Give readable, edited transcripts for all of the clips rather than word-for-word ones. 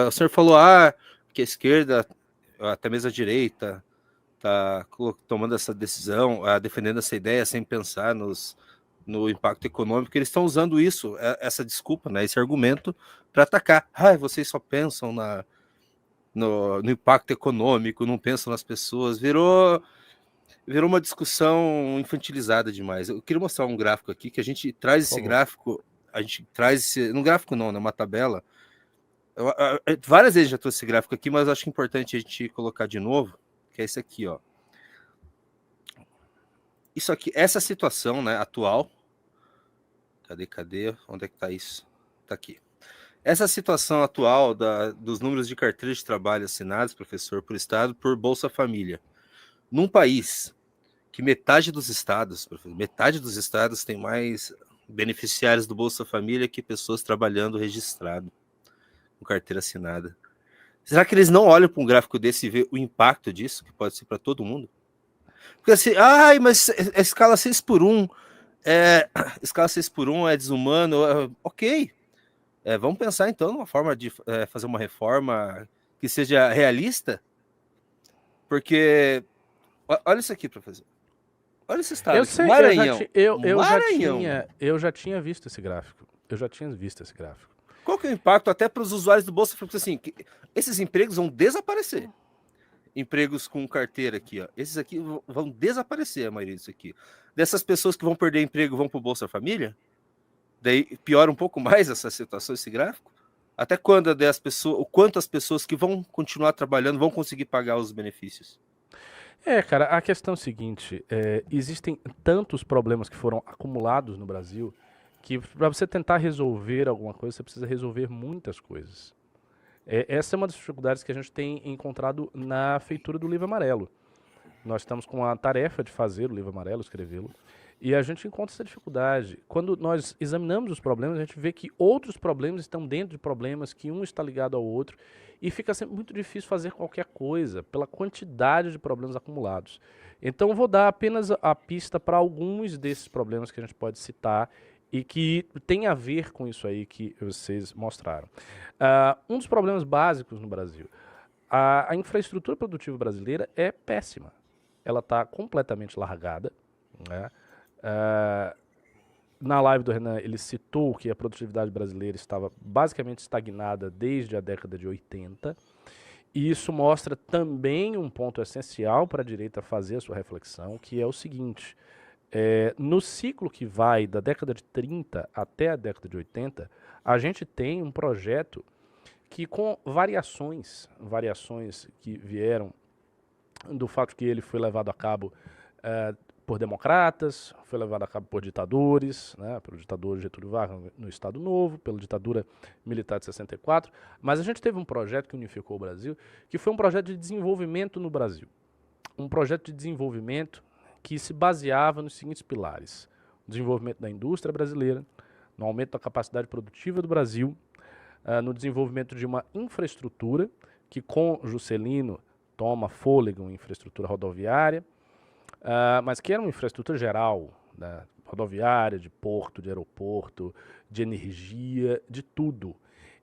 O senhor falou que a esquerda, até mesmo a direita, está tomando essa decisão, defendendo essa ideia sem pensar no impacto econômico. Eles estão usando isso, essa desculpa, né, esse argumento, para atacar. Vocês só pensam no impacto econômico, não pensam nas pessoas. Virou uma discussão infantilizada demais. Eu queria mostrar um gráfico aqui, que a gente traz Por esse favor. gráfico, num gráfico não, né, uma tabela. Várias vezes já trouxe esse gráfico aqui, mas eu acho importante a gente colocar de novo, que é esse aqui, ó. Isso aqui, essa situação, né, atual. Cadê? Onde é que tá isso? Tá aqui. Essa situação atual dos números de carteiras de trabalho assinados, professor, por Estado, por Bolsa Família. Num país que metade dos estados tem mais beneficiários do Bolsa Família que pessoas trabalhando registrado, com carteira assinada. Será que eles não olham para um gráfico desse e vê o impacto disso, que pode ser para todo mundo? Porque assim, mas a escala 6 por 1 escala 6 por 1 é desumano, ok. Vamos pensar então numa forma de fazer uma reforma que seja realista, porque olha isso aqui, professor. Olha esse estado Eu aqui, sei, Maranhão. eu já tinha visto esse gráfico. Eu já tinha visto esse gráfico. Qual que é o impacto até para os usuários do Bolsa Família? Assim, esses empregos vão desaparecer. Empregos com carteira aqui, ó. Esses aqui vão desaparecer, a maioria disso aqui. Dessas pessoas que vão perder emprego vão para o Bolsa Família? Daí piora um pouco mais essa situação, esse gráfico? Até quando o quanto as pessoas que vão continuar trabalhando vão conseguir pagar os benefícios? Cara, a questão é o seguinte, existem tantos problemas que foram acumulados no Brasil que para você tentar resolver alguma coisa, você precisa resolver muitas coisas. Essa é uma das dificuldades que a gente tem encontrado na feitura do livro amarelo. Nós estamos com a tarefa de fazer o livro amarelo, escrevê-lo, e a gente encontra essa dificuldade. Quando nós examinamos os problemas, a gente vê que outros problemas estão dentro de problemas, que um está ligado ao outro, e fica sempre muito difícil fazer qualquer coisa pela quantidade de problemas acumulados. Então, eu vou dar apenas a pista para alguns desses problemas que a gente pode citar e que tem a ver com isso aí que vocês mostraram. Um dos problemas básicos no Brasil, a infraestrutura produtiva brasileira é péssima. Ela está completamente largada, né? Na live do Renan, ele citou que a produtividade brasileira estava basicamente estagnada desde a década de 80. E isso mostra também um ponto essencial para a direita fazer a sua reflexão, que é o seguinte: no ciclo que vai da década de 30 até a década de 80, a gente tem um projeto que, com variações que vieram do fato que ele foi levado a cabo por democratas, foi levado a cabo por ditadores, né, pelo ditador Getúlio Vargas no Estado Novo, pela ditadura militar de 64, mas a gente teve um projeto que unificou o Brasil, que foi um projeto de desenvolvimento no Brasil. Um projeto de desenvolvimento que se baseava nos seguintes pilares: o desenvolvimento da indústria brasileira, no aumento da capacidade produtiva do Brasil, no desenvolvimento de uma infraestrutura que, com Juscelino, toma fôlego em infraestrutura rodoviária, mas que era uma infraestrutura geral, né, rodoviária, de porto, de aeroporto, de energia, de tudo.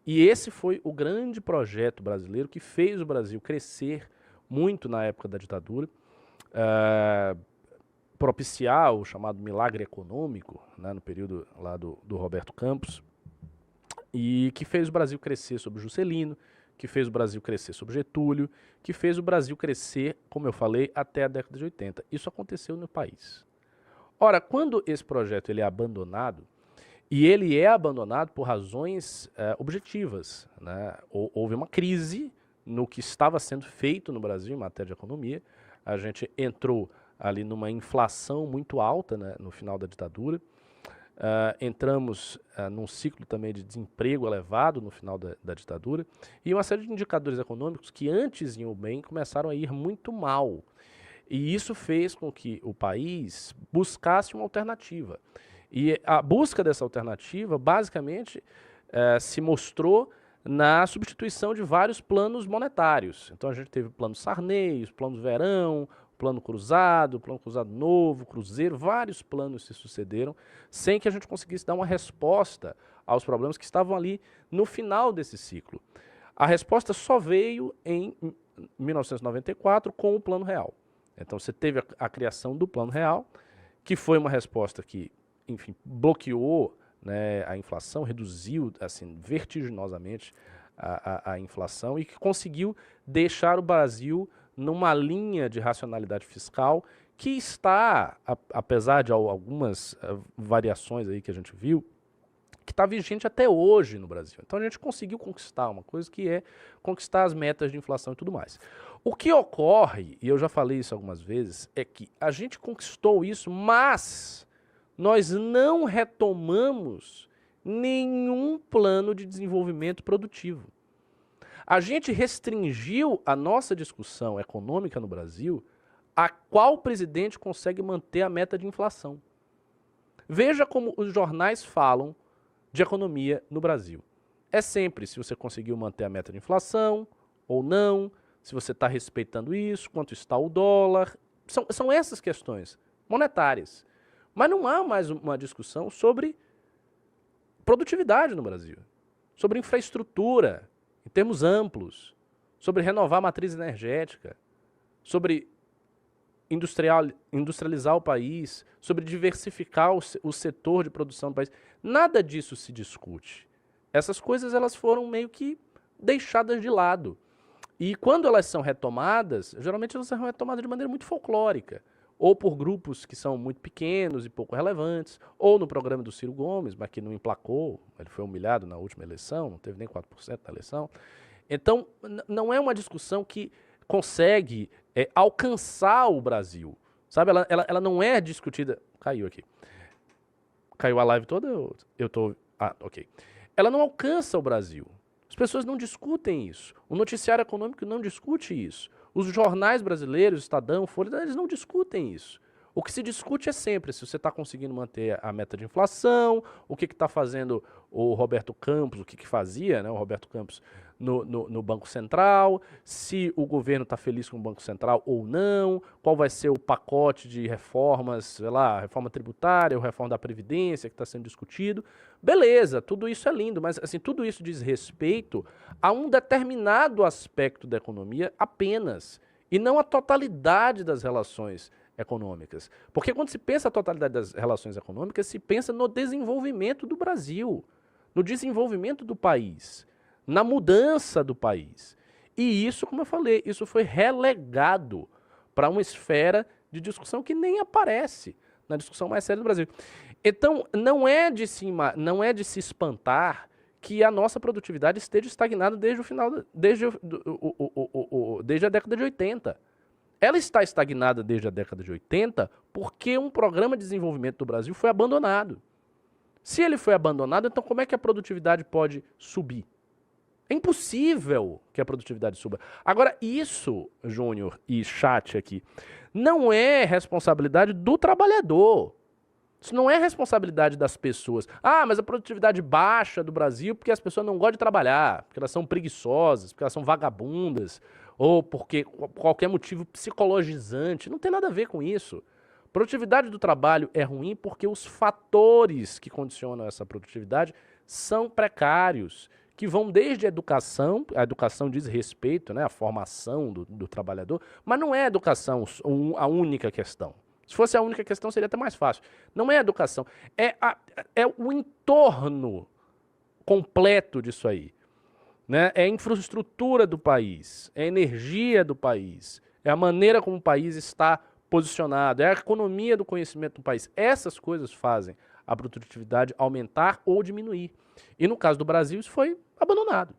E esse foi o grande projeto brasileiro que fez o Brasil crescer muito na época da ditadura, propiciar o chamado milagre econômico, né, no período lá do Roberto Campos, e que fez o Brasil crescer sob Juscelino, que fez o Brasil crescer sob Getúlio, que fez o Brasil crescer, como eu falei, até a década de 80. Isso aconteceu no país. Ora, quando esse projeto ele é abandonado, e ele é abandonado por razões objetivas, né? Houve uma crise no que estava sendo feito no Brasil em matéria de economia. A gente entrou ali numa inflação muito alta, né, no final da ditadura. Entramos num ciclo também de desemprego elevado no final da ditadura, e uma série de indicadores econômicos que antes iam bem começaram a ir muito mal. E isso fez com que o país buscasse uma alternativa. E a busca dessa alternativa, basicamente, se mostrou na substituição de vários planos monetários. Então a gente teve o plano Sarney, os planos Verão, plano cruzado novo, cruzeiro, vários planos se sucederam, sem que a gente conseguisse dar uma resposta aos problemas que estavam ali no final desse ciclo. A resposta só veio em 1994 com o Plano Real. Então você teve a criação do Plano Real, que foi uma resposta que, enfim, bloqueou, né, a inflação, reduziu assim, vertiginosamente a inflação e que conseguiu deixar o Brasil numa linha de racionalidade fiscal que está, apesar de algumas variações aí que a gente viu, que está vigente até hoje no Brasil. Então a gente conseguiu conquistar uma coisa que é conquistar as metas de inflação e tudo mais. O que ocorre, e eu já falei isso algumas vezes, é que a gente conquistou isso, mas nós não retomamos nenhum plano de desenvolvimento produtivo. A gente restringiu a nossa discussão econômica no Brasil a qual presidente consegue manter a meta de inflação. Veja como os jornais falam de economia no Brasil. É sempre se você conseguiu manter a meta de inflação ou não, se você está respeitando isso, quanto está o dólar. São essas questões monetárias. Mas não há mais uma discussão sobre produtividade no Brasil, sobre infraestrutura, em termos amplos, sobre renovar a matriz energética, sobre industrializar o país, sobre diversificar o setor de produção do país. Nada disso se discute. Essas coisas elas foram meio que deixadas de lado. E quando elas são retomadas, geralmente elas são retomadas de maneira muito folclórica, ou por grupos que são muito pequenos e pouco relevantes, ou no programa do Ciro Gomes, mas que não emplacou, ele foi humilhado na última eleição, não teve nem 4% na eleição. Então, não é uma discussão que consegue alcançar o Brasil, sabe? Ela não é discutida... Caiu aqui. Caiu a live toda? Eu tô... Ah, ok. Ela não alcança o Brasil. As pessoas não discutem isso. O noticiário econômico não discute isso. Os jornais brasileiros, Estadão, Folha, eles não discutem isso. O que se discute é sempre se você está conseguindo manter a meta de inflação, o que está fazendo o Roberto Campos, o que fazia, né, o Roberto Campos no Banco Central, se o governo está feliz com o Banco Central ou não, qual vai ser o pacote de reformas, sei lá, reforma tributária, ou reforma da Previdência que está sendo discutido. Beleza, tudo isso é lindo, mas assim, tudo isso diz respeito a um determinado aspecto da economia apenas, e não a totalidade das relações econômicas. Porque quando se pensa a totalidade das relações econômicas, se pensa no desenvolvimento do Brasil, no desenvolvimento do país, na mudança do país. E isso, como eu falei, isso foi relegado para uma esfera de discussão que nem aparece na discussão mais séria do Brasil. Então, não é de se espantar que a nossa produtividade esteja estagnada desde a década de 80. Ela está estagnada desde a década de 80 porque um programa de desenvolvimento do Brasil foi abandonado. Se ele foi abandonado, então como é que a produtividade pode subir? É impossível que a produtividade suba. Agora, isso, Júnior e chat aqui, não é responsabilidade do trabalhador. Isso não é responsabilidade das pessoas. Ah, mas a produtividade baixa do Brasil porque as pessoas não gostam de trabalhar, porque elas são preguiçosas, porque elas são vagabundas, ou porque qualquer motivo psicologizante. Não tem nada a ver com isso. Produtividade do trabalho é ruim porque os fatores que condicionam essa produtividade são precários, que vão desde a educação diz respeito, né, à formação do trabalhador, mas não é a educação a única questão. Se fosse a única questão, seria até mais fácil. Não é a educação, é o entorno completo disso aí. Né? É a infraestrutura do país, é a energia do país, é a maneira como o país está posicionado, é a economia do conhecimento do país. Essas coisas fazem a produtividade aumentar ou diminuir. E no caso do Brasil, isso foi abandonado.